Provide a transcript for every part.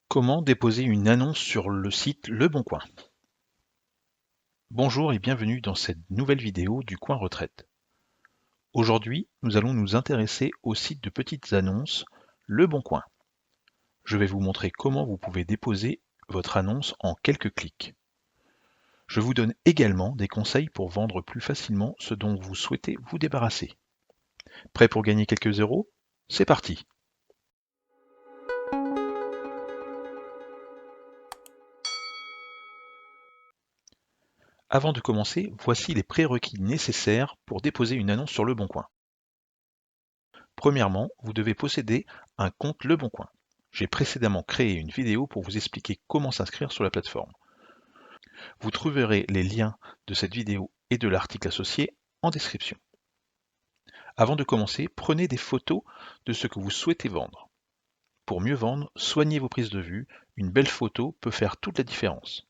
Comment déposer une annonce sur le site Le Bon Coin? Bonjour et bienvenue dans cette nouvelle vidéo du Coin Retraite. Aujourd'hui, nous allons nous intéresser au site de petites annonces Le Bon Coin. Je vais vous montrer comment vous pouvez déposer votre annonce en quelques clics. Je vous donne également des conseils pour vendre plus facilement ce dont vous souhaitez vous débarrasser. Prêt pour gagner quelques euros? C'est parti! Avant de commencer, voici les prérequis nécessaires pour déposer une annonce sur Le Bon Coin. Premièrement, vous devez posséder un compte Le Bon Coin. J'ai précédemment créé une vidéo pour vous expliquer comment s'inscrire sur la plateforme. Vous trouverez les liens de cette vidéo et de l'article associé en description. Avant de commencer, prenez des photos de ce que vous souhaitez vendre. Pour mieux vendre, soignez vos prises de vue, une belle photo peut faire toute la différence.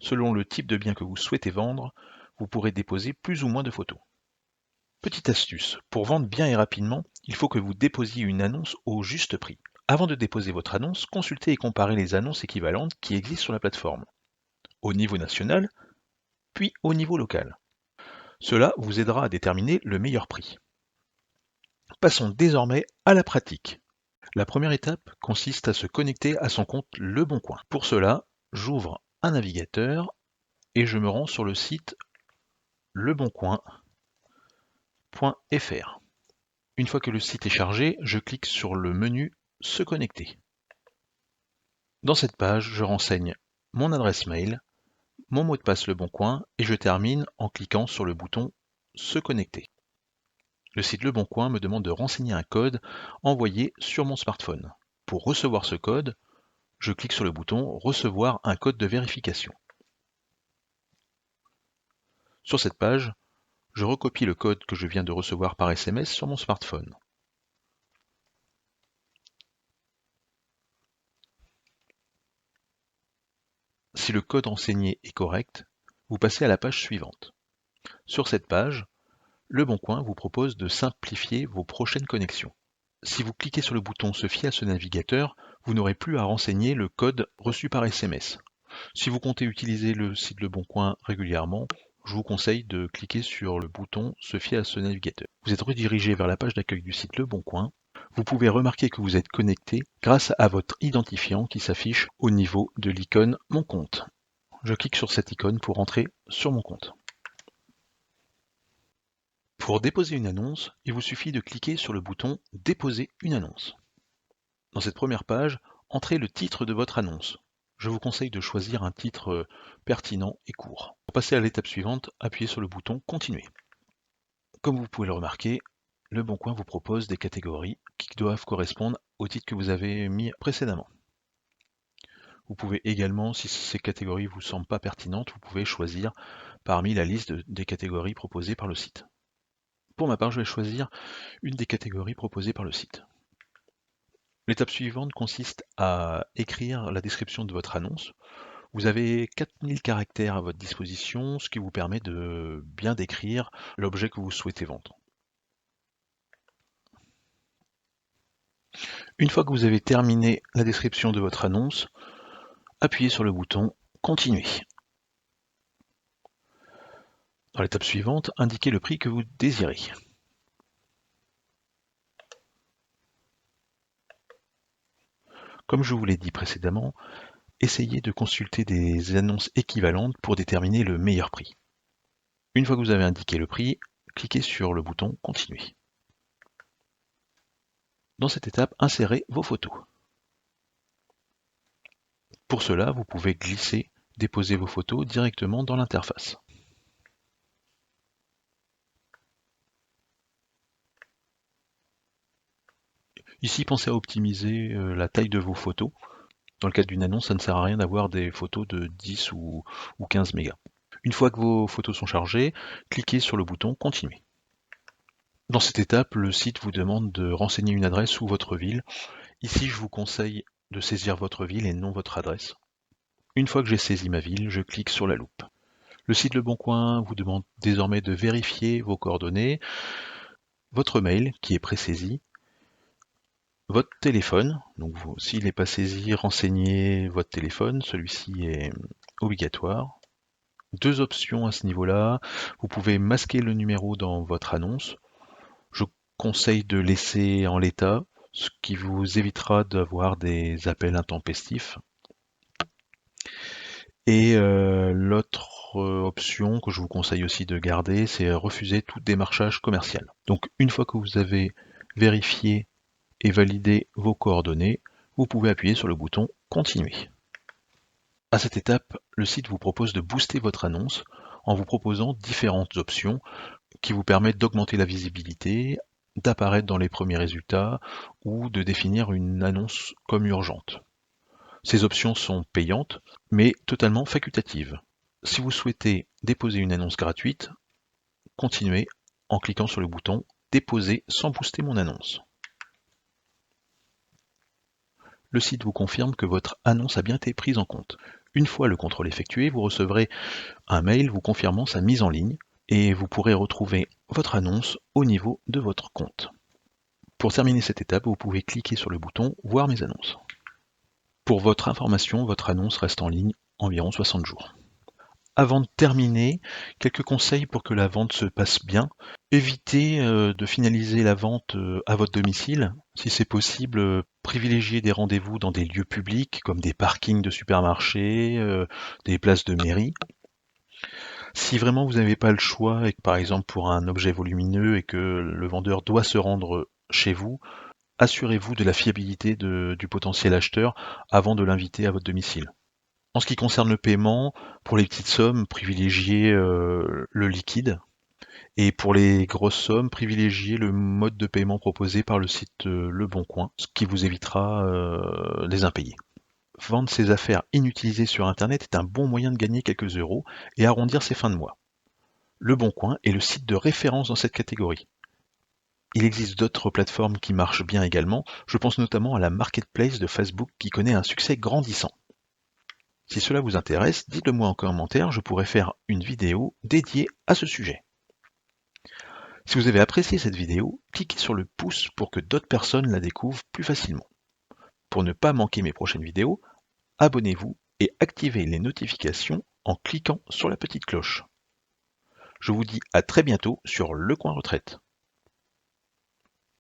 Selon le type de bien que vous souhaitez vendre, vous pourrez déposer plus ou moins de photos. Petite astuce, pour vendre bien et rapidement, il faut que vous déposiez une annonce au juste prix. Avant de déposer votre annonce, consultez et comparez les annonces équivalentes qui existent sur la plateforme, au niveau national, puis au niveau local. Cela vous aidera à déterminer le meilleur prix. Passons désormais à la pratique. La première étape consiste à se connecter à son compte Le Bon Coin. Pour cela, j'ouvre un navigateur et je me rends sur le site leboncoin.fr. Une fois que le site est chargé, je clique sur le menu Se connecter. Dans cette page, je renseigne mon adresse mail, mon mot de passe Le Bon Coin et je termine en cliquant sur le bouton Se connecter. Le site Le Bon Coin me demande de renseigner un code envoyé sur mon smartphone. Pour recevoir ce code, je clique sur le bouton Recevoir un code de vérification. Sur cette page, je recopie le code que je viens de recevoir par SMS sur mon smartphone. Si le code renseigné est correct, vous passez à la page suivante. Sur cette page, Le Bon Coin vous propose de simplifier vos prochaines connexions. Si vous cliquez sur le bouton Se fier à ce navigateur, vous n'aurez plus à renseigner le code reçu par SMS. Si vous comptez utiliser le site Le Bon Coin régulièrement, je vous conseille de cliquer sur le bouton Se fier à ce navigateur. Vous êtes redirigé vers la page d'accueil du site Le Bon Coin. Vous pouvez remarquer que vous êtes connecté grâce à votre identifiant qui s'affiche au niveau de l'icône Mon compte. Je clique sur cette icône pour entrer sur mon compte. Pour déposer une annonce, il vous suffit de cliquer sur le bouton Déposer une annonce. Dans cette première page, entrez le titre de votre annonce. Je vous conseille de choisir un titre pertinent et court. Pour passer à l'étape suivante, appuyez sur le bouton Continuer. Comme vous pouvez le remarquer, Le Bon Coin vous propose des catégories qui doivent correspondre au titre que vous avez mis précédemment. Vous pouvez également, si ces catégories ne vous semblent pas pertinentes, vous pouvez choisir parmi la liste des catégories proposées par le site. Pour ma part, je vais choisir une des catégories proposées par le site. L'étape suivante consiste à écrire la description de votre annonce. Vous avez 4000 caractères à votre disposition, ce qui vous permet de bien décrire l'objet que vous souhaitez vendre. Une fois que vous avez terminé la description de votre annonce, appuyez sur le bouton Continuer. Dans l'étape suivante, indiquez le prix que vous désirez. Comme je vous l'ai dit précédemment, essayez de consulter des annonces équivalentes pour déterminer le meilleur prix. Une fois que vous avez indiqué le prix, cliquez sur le bouton Continuer. Dans cette étape, insérez vos photos. Pour cela, vous pouvez glisser, déposer vos photos directement dans l'interface. Ici, pensez à optimiser la taille de vos photos. Dans le cadre d'une annonce, ça ne sert à rien d'avoir des photos de 10 ou 15 mégas. Une fois que vos photos sont chargées, cliquez sur le bouton Continuer. Dans cette étape, le site vous demande de renseigner une adresse ou votre ville. Ici, je vous conseille de saisir votre ville et non votre adresse. Une fois que j'ai saisi ma ville, je clique sur la loupe. Le site Le Bon Coin vous demande désormais de vérifier vos coordonnées, votre mail qui est présaisi, votre téléphone. Donc s'il n'est pas saisi, renseignez votre téléphone, celui-ci est obligatoire. Deux options à ce niveau-là. Vous pouvez masquer le numéro dans votre annonce. Je conseille de laisser en l'état, ce qui vous évitera d'avoir des appels intempestifs. Et l'autre option que je vous conseille aussi de garder, c'est refuser tout démarchage commercial. Donc une fois que vous avez vérifié et validé vos coordonnées, vous pouvez appuyer sur le bouton Continuer. À cette étape, le site vous propose de booster votre annonce en vous proposant différentes options qui vous permettent d'augmenter la visibilité, d'apparaître dans les premiers résultats ou de définir une annonce comme urgente. Ces options sont payantes, mais totalement facultatives. Si vous souhaitez déposer une annonce gratuite, continuez en cliquant sur le bouton Déposer sans booster mon annonce. Le site vous confirme que votre annonce a bien été prise en compte. Une fois le contrôle effectué, vous recevrez un mail vous confirmant sa mise en ligne et vous pourrez retrouver votre annonce au niveau de votre compte. Pour terminer cette étape, vous pouvez cliquer sur le bouton Voir mes annonces. Pour votre information, votre annonce reste en ligne environ 60 jours. Avant de terminer, quelques conseils pour que la vente se passe bien. Évitez de finaliser la vente à votre domicile. Si c'est possible, privilégiez des rendez-vous dans des lieux publics comme des parkings de supermarchés, des places de mairie. Si vraiment vous n'avez pas le choix et que par exemple pour un objet volumineux et que le vendeur doit se rendre chez vous, assurez-vous de la fiabilité du potentiel acheteur avant de l'inviter à votre domicile. En ce qui concerne le paiement, pour les petites sommes, privilégiez le liquide. Et pour les grosses sommes, privilégiez le mode de paiement proposé par le site Le Bon Coin, ce qui vous évitera les impayés. Vendre ses affaires inutilisées sur Internet est un bon moyen de gagner quelques euros et arrondir ses fins de mois. Le Bon Coin est le site de référence dans cette catégorie. Il existe d'autres plateformes qui marchent bien également, je pense notamment à la marketplace de Facebook qui connaît un succès grandissant. Si cela vous intéresse, dites-le moi en commentaire, je pourrais faire une vidéo dédiée à ce sujet. Si vous avez apprécié cette vidéo, cliquez sur le pouce pour que d'autres personnes la découvrent plus facilement. Pour ne pas manquer mes prochaines vidéos, abonnez-vous et activez les notifications en cliquant sur la petite cloche. Je vous dis à très bientôt sur Le Coin Retraite.